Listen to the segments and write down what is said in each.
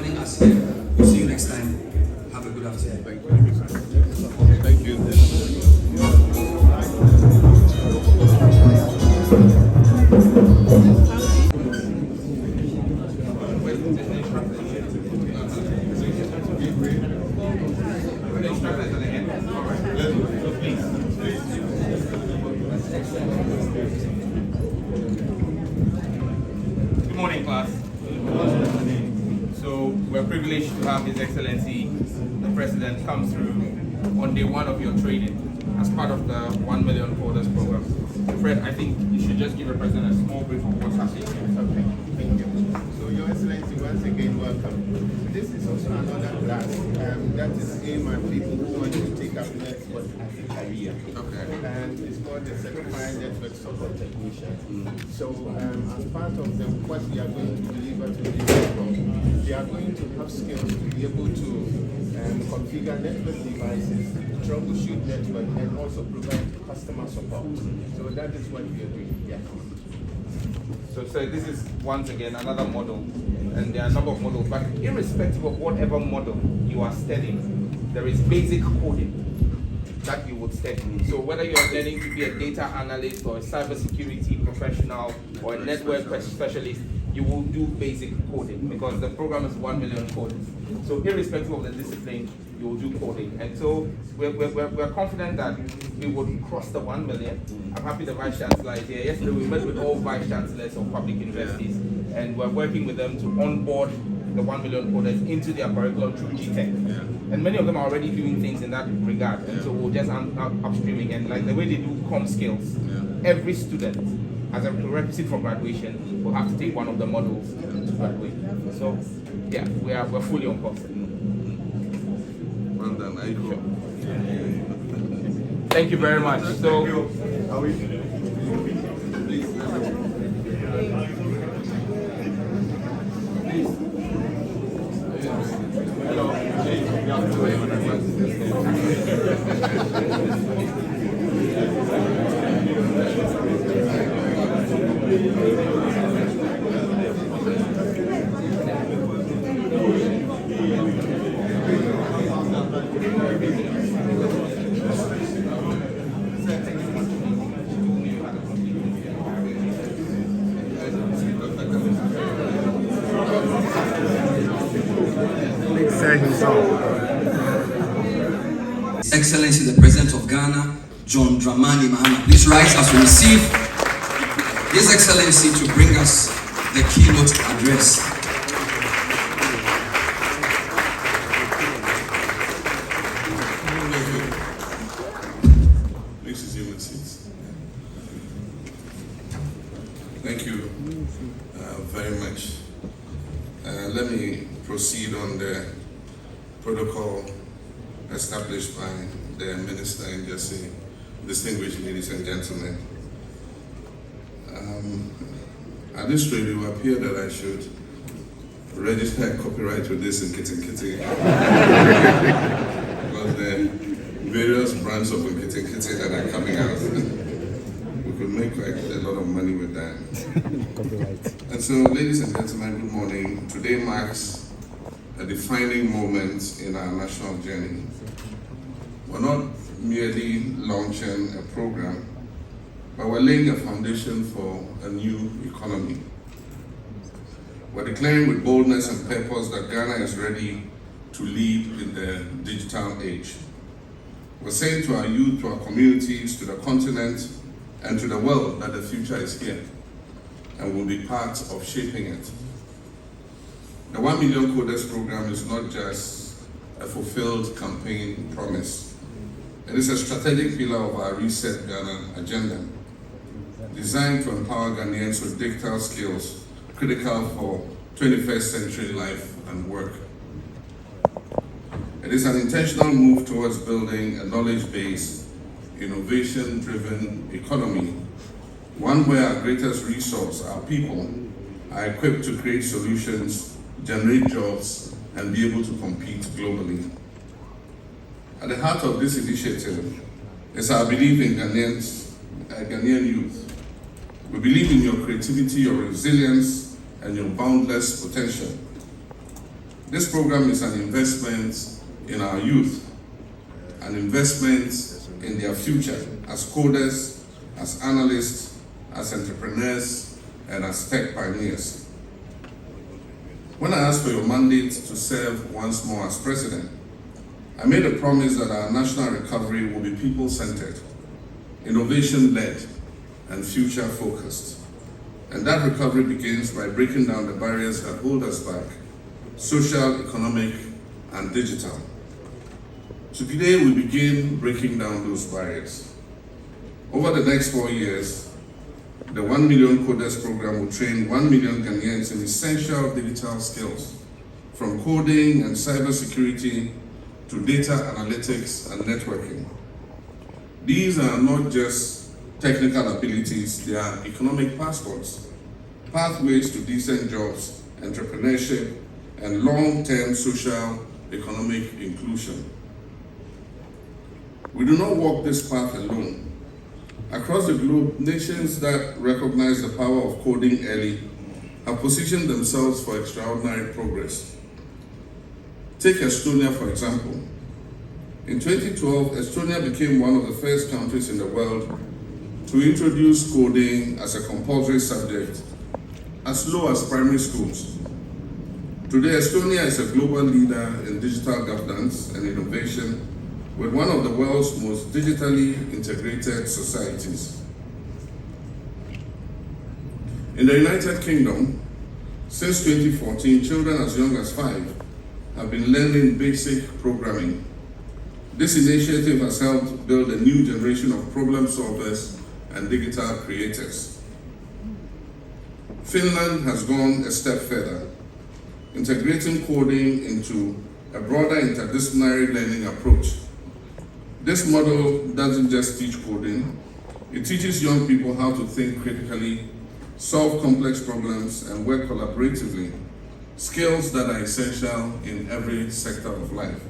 joining us here. We'll see you next time. Have a good afternoon. Thank you. Thank Good morning, class. So we're privileged to have His Excellency, the President, come through on day one of your training as part of the 1 million coders program. Fred, I think you should just give the President a small brief of what's happening here. Okay, thank you. So, Your Excellency, once again, welcome. This is also another class that is aimed at people who want to take up network as a career. Okay. And it's called the Certified Network Support Technician. So, as part of what we are going to deliver to these people, they are going to have skills to be able to configure network devices, troubleshoot network, and also provide customer support. So that is what we are doing. Yeah. So this is once again another model, and there are a number of models, but irrespective of whatever model you are studying, there is basic coding that you would study. So whether you are learning to be a data analyst or a cybersecurity professional or a network specialist, you will do basic coding because the program is 1 million coders. So irrespective of the discipline, you will do coding. And so we're confident that we would cross the 1 million. I'm happy the Vice Chancellor is here. Yesterday we met with all Vice Chancellors of public universities, and we're working with them to onboard the 1 million coders into their curriculum through GTech. And many of them are already doing things in that regard. And so we'll just upstreaming, and like the way they do com skills, every student as a prerequisite for graduation will have to take one of the modules to graduate. So yeah, we're fully on course. Well done. Thank you very much. So His Excellency, the President of Ghana, John Dramani Mahama. Please rise as we receive His Excellency to bring us the keynote address. Please resume your seats. Thank you very much. Let me proceed on the protocol established by the Minister in Jesse. Distinguished ladies and gentlemen. At this rate, it will appear that I should register a copyright with this in Kitty because the various brands of Kitty that are coming out, we could make quite a lot of money with that. And so, ladies and gentlemen, good morning. Today marks a defining moment in our national journey. We're not merely launching a program, but we're laying a foundation for a new economy. We're declaring with boldness and purpose that Ghana is ready to lead in the digital age. We're saying to our youth, to our communities, to the continent, and to the world that the future is here, and we'll be part of shaping it. The 1 million coders program is not just a fulfilled campaign promise. It is a strategic pillar of our Reset Ghana agenda, designed to empower Ghanaians with digital skills critical for 21st century life and work. It is an intentional move towards building a knowledge-based, innovation-driven economy, one where our greatest resource, our people, are equipped to create solutions, generate jobs, and be able to compete globally. At the heart of this initiative is our belief in Ghanaian youth. We believe in your creativity, your resilience, and your boundless potential. This program is an investment in our youth, an investment in their future as coders, as analysts, as entrepreneurs, and as tech pioneers. When I asked for your mandate to serve once more as president, I made a promise that our national recovery will be people-centered, innovation-led, and future-focused. And that recovery begins by breaking down the barriers that hold us back, social, economic, and digital. So today we begin breaking down those barriers. Over the next 4 years, the 1 Million Coders program will train 1 million Ghanaians in essential digital skills, from coding and cybersecurity to data analytics and networking. These are not just technical abilities, they are economic passports, pathways to decent jobs, entrepreneurship, and long-term social economic inclusion. We do not walk this path alone. Across the globe, nations that recognize the power of coding early have positioned themselves for extraordinary progress. Take Estonia, for example. In 2012, Estonia became one of the first countries in the world to introduce coding as a compulsory subject as low as primary schools. Today, Estonia is a global leader in digital governance and innovation, with one of the world's most digitally integrated societies. In the United Kingdom, since 2014, children as young as 5 have been learning basic programming. This initiative has helped build a new generation of problem solvers and digital creators. Finland has gone a step further, integrating coding into a broader interdisciplinary learning approach. This model doesn't just teach coding, it teaches young people how to think critically, solve complex problems, and work collaboratively, skills that are essential in every sector of life.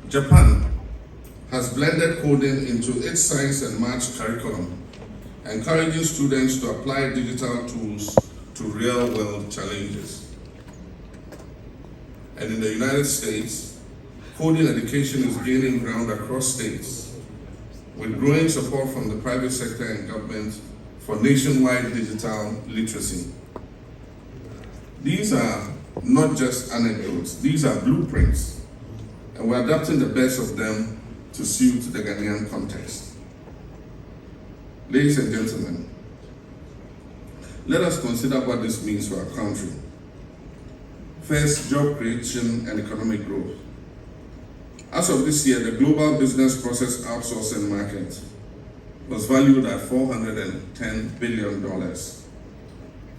Japan has blended coding into its science and maths curriculum, encouraging students to apply digital tools to real-world challenges. And in the United States, coding education is gaining ground across states, with growing support from the private sector and government for nationwide digital literacy. These are not just anecdotes, these are blueprints, and we're adapting the best of them to suit the Ghanaian context. Ladies and gentlemen, let us consider what this means for our country. First, job creation and economic growth. As of this year, the global business process outsourcing market was valued at $410 billion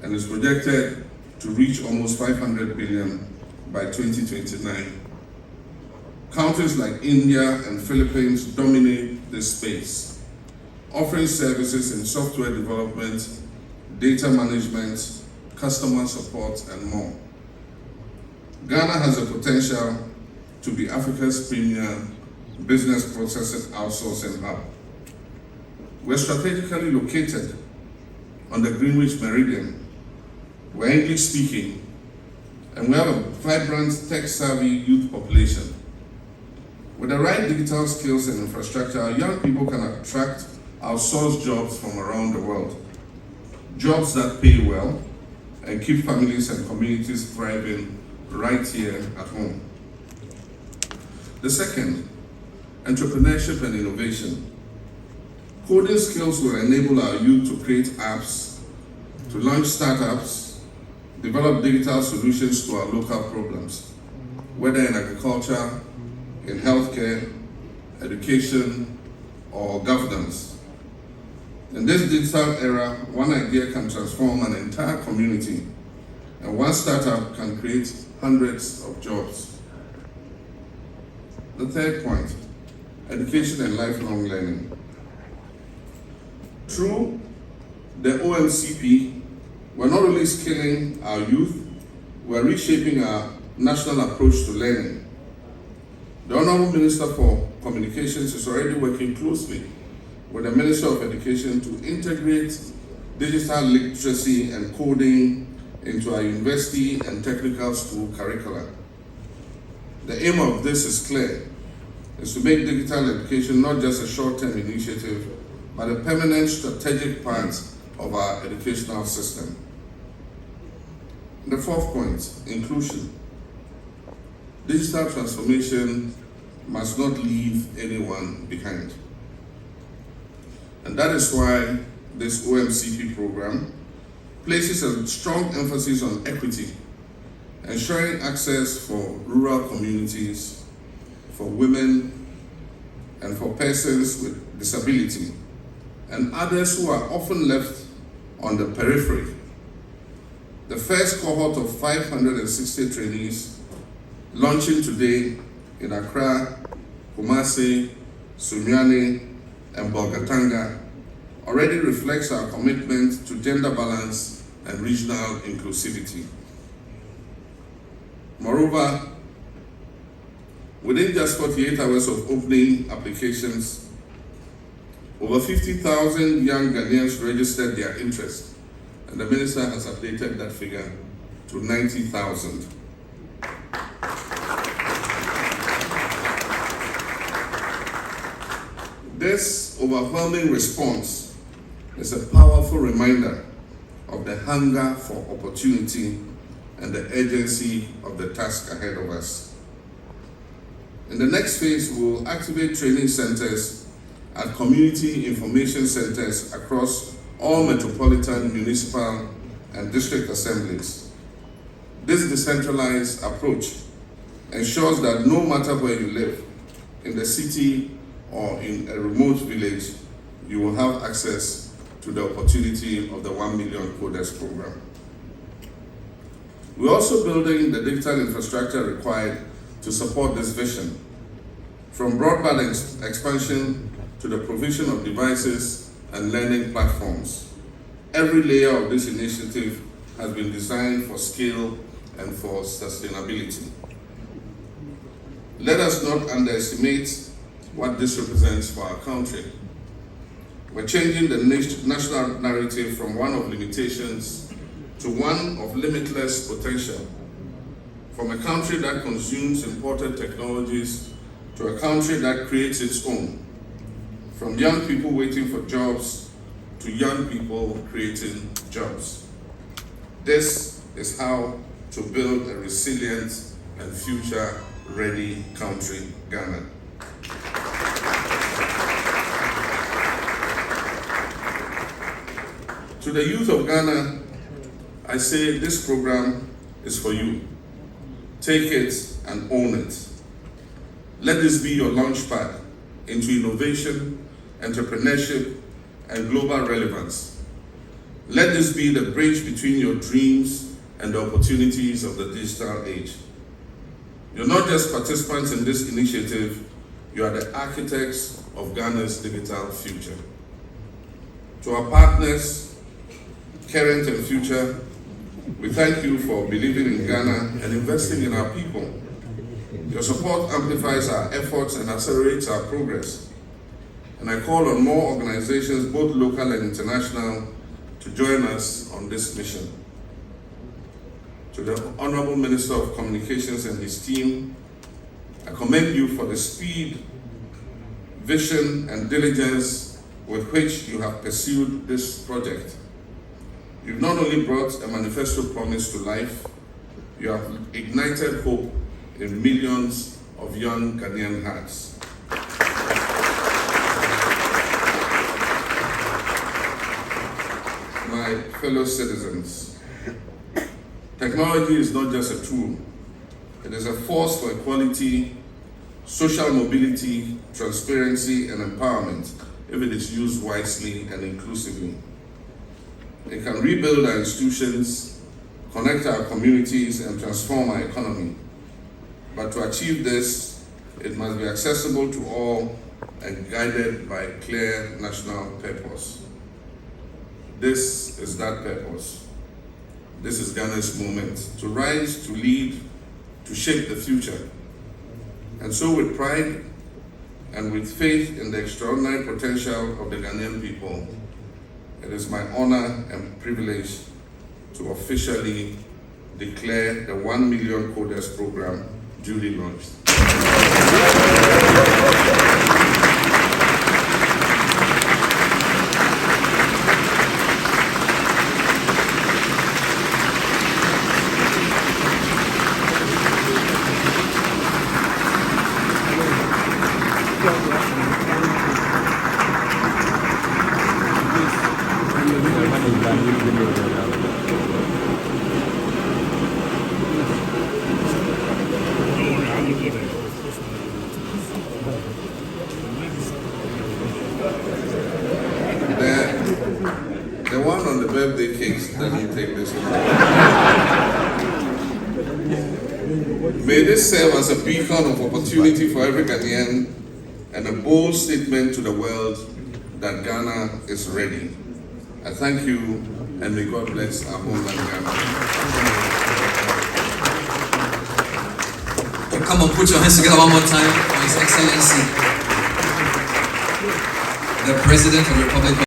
and is projected to reach almost $500 billion by 2029. Countries like India and Philippines dominate this space, offering services in software development, data management, customer support, and more. Ghana has the potential to be Africa's premier business processes outsourcing hub. We're strategically located on the Greenwich Meridian. We're English speaking, and we have a vibrant tech-savvy youth population. With the right digital skills and infrastructure, our young people can attract outsourced jobs from around the world. Jobs that pay well and keep families and communities thriving right here at home. The second, entrepreneurship and innovation. Coding skills will enable our youth to create apps, to launch startups, develop digital solutions to our local problems, whether in agriculture, in healthcare, education, or governance. In this digital era, one idea can transform an entire community, and one startup can create hundreds of jobs. The third point, education and lifelong learning. Through the OMCP, we're not only skilling our youth, we're reshaping our national approach to learning. The Honorable Minister for Communications is already working closely with the Minister of Education to integrate digital literacy and coding into our university and technical school curricula. The aim of this is clear, is to make digital education not just a short-term initiative, but a permanent strategic part of our educational system. The fourth point, inclusion. Digital transformation must not leave anyone behind. And that is why this OMCP program places a strong emphasis on equity, ensuring access for rural communities, for women, and for persons with disability, and others who are often left on the periphery. The first cohort of 560 trainees launching today in Accra, Kumasi, Sunyani, and Bolgatanga already reflects our commitment to gender balance and regional inclusivity. Moreover, within just 48 hours of opening applications, over 50,000 young Ghanaians registered their interest, and the minister has updated that figure to 90,000. This overwhelming response is a powerful reminder of the hunger for opportunity and the urgency of the task ahead of us. In the next phase, we will activate training centers at community information centers across all metropolitan, municipal, and district assemblies. This decentralized approach ensures that no matter where you live, in the city or in a remote village, you will have access to the opportunity of the 1 Million Coders program. We're also building the digital infrastructure required to support this vision, from broadband expansion to the provision of devices and learning platforms. Every layer of this initiative has been designed for scale and for sustainability. Let us not underestimate what this represents for our country. We're changing the national narrative from one of limitations to one of limitless potential. From a country that consumes imported technologies to a country that creates its own. From young people waiting for jobs to young people creating jobs. This is how to build a resilient and future-ready country, Ghana. To the youth of Ghana, I say this program is for you. Take it and own it. Let this be your launchpad into innovation, entrepreneurship, and global relevance. Let this be the bridge between your dreams and the opportunities of the digital age. You're not just participants in this initiative, you are the architects of Ghana's digital future. To our partners, current and future, we thank you for believing in Ghana and investing in our people. Your support amplifies our efforts and accelerates our progress. And I call on more organizations, both local and international, to join us on this mission. To the Honorable Minister of Communications and his team, I commend you for the speed, vision, and diligence with which you have pursued this project. You've not only brought a manifesto promise to life, you have ignited hope in millions of young Ghanaian hearts. My fellow citizens, technology is not just a tool, it is a force for equality, social mobility, transparency, and empowerment if it is used wisely and inclusively. It can rebuild our institutions, connect our communities, and transform our economy. But to achieve this, it must be accessible to all and guided by a clear national purpose. This is that purpose. This is Ghana's moment to rise, to lead, to shape the future. And so with pride and with faith in the extraordinary potential of the Ghanaian people, it is my honor and privilege to officially declare the 1 million coders program duly launched. The one on the birthday cakes doesn't take this one. May this serve as a beacon of opportunity for every Ghanaian and a bold statement to the world that Ghana is ready. I thank you, and may God bless our homeland Ghana. Come on, put your hands together one more time for His Excellency, the President of the Republic of